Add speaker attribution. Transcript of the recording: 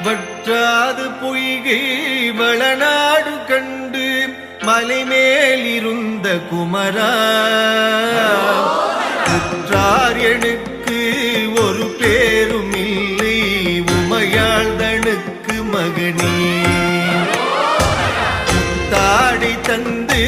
Speaker 1: வற்றாது பொய்கை வளநாடு கண்டு மலைமேலிருந்த குமரா உற்றார் எனக்கு ஒரு பேரும் இல்லை உமையாள்தனுக்கு மகனே தாடை தந்து